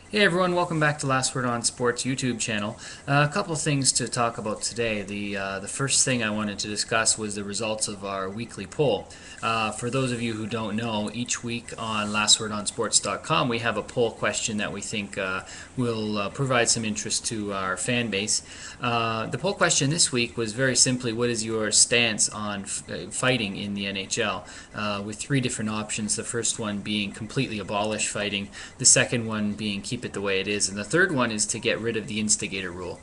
Hey everyone, welcome back to Last Word on Sports YouTube channel. A couple of things to talk about today. The first thing I wanted to discuss was the results of our weekly poll. For those of you who don't know, each week on lastwordonsports.com we have a poll question that we think will provide some interest to our fan base. The poll question this week was very simply, what is your stance on fighting in the NHL? With three different options. The first one being completely abolish fighting, the second one being keep it the way it is, and the third one is to get rid of the instigator rule,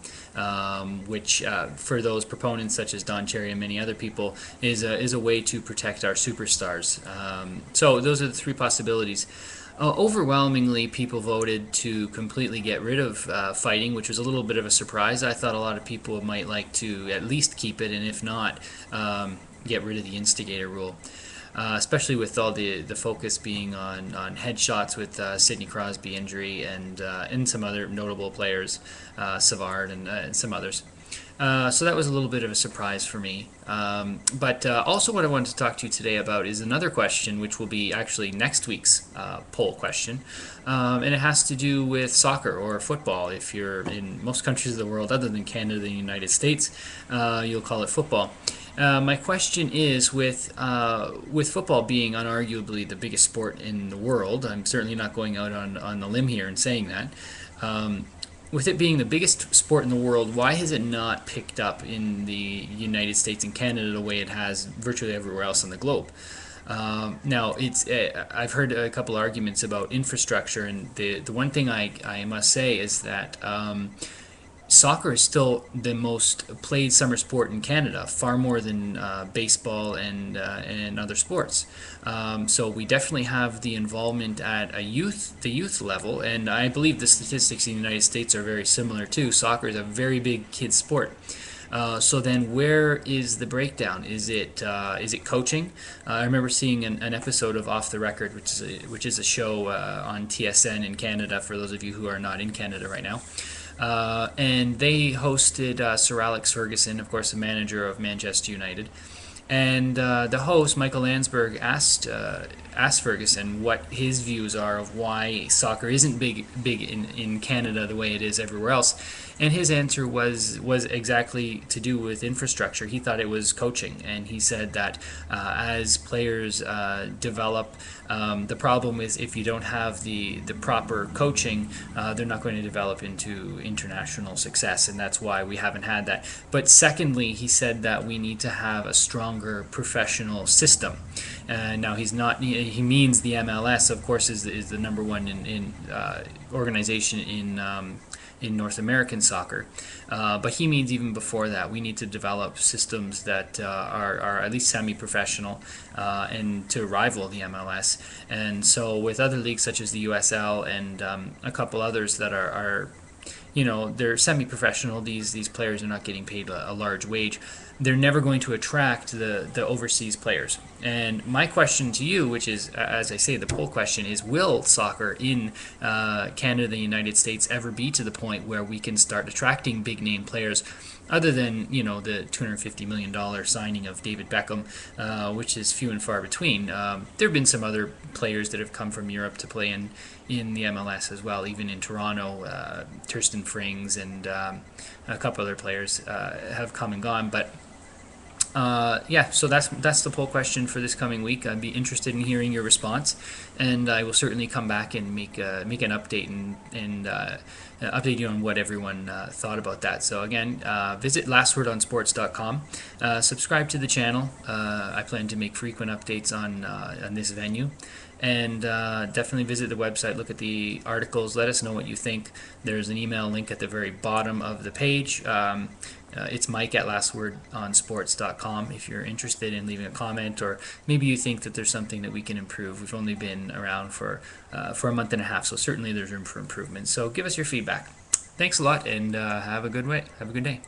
which for those proponents such as Don Cherry and many other people is a way to protect our superstars. So those are the three possibilities. Overwhelmingly, people voted to completely get rid of fighting, which was a little bit of a surprise. I thought a lot of people might like to at least keep it, and if not, get rid of the instigator rule. Especially with all the focus being on headshots with Sidney Crosby injury and some other notable players, Savard and some others. So that was a little bit of a surprise for me. But also what I wanted to talk to you today about is another question, which will be actually next week's poll question. And it has to do with soccer or football. If you're in most countries of the world other than Canada and the United States, you'll call it football. My question is, with football being unarguably the biggest sport in the world, I'm certainly not going out on a limb here and saying that. With it being the biggest sport in the world, why has it not picked up in the United States and Canada the way it has virtually everywhere else on the globe? Now, I've heard a couple arguments about infrastructure, and the one thing I must say is that soccer is still the most played summer sport in Canada, far more than baseball and other sports. So we definitely have the involvement at the youth level, and I believe the statistics in the United States are very similar too. Soccer is a very big kids sport. So then, where is the breakdown? Is it coaching? I remember seeing an episode of Off the Record, which is a show on TSN in Canada. For those of you who are not in Canada right now. And they hosted Sir Alex Ferguson, of course, the manager of Manchester United. And the host, Michael Landsberg, asked Ferguson what his views are of why soccer isn't big in Canada the way it is everywhere else. And his answer was exactly to do with infrastructure. He thought it was coaching, and he said that as players develop, the problem is if you don't have the proper coaching, they're not going to develop into international success, and that's why we haven't had that. But secondly, he said that we need to have a stronger professional system. Now he means the MLS, of course, is the number one in organization in North American soccer. But he means even before that, we need to develop systems that are at least semi-professional and to rival the MLS. And so with other leagues such as the USL and a couple others that are they're semi-professional. These players are not getting paid a large wage. They're never going to attract the overseas players. And my question to you, which is, as I say, the poll question is, will soccer in Canada and the United States ever be to the point where we can start attracting big-name players, other than the $250 million signing of David Beckham, which is few and far between. There have been some other players that have come from Europe to play in the MLS as well, even in Toronto. Tursten Frings and a couple other players have come and gone, but yeah, so that's the poll question for this coming week. I'd be interested in hearing your response, and I will certainly come back and make an update and update you on what everyone thought about that. So again, visit lastwordonsports.com, subscribe to the channel. I plan to make frequent updates on this venue. And definitely visit the website, look at the articles, let us know what you think. There's an email link at the very bottom of the page. It's Mike at lastwordonsports.com if you're interested in leaving a comment, or maybe you think that there's something that we can improve. We've only been around for a month and a half, so certainly there's room for improvement. So give us your feedback. Thanks a lot, and have a good day.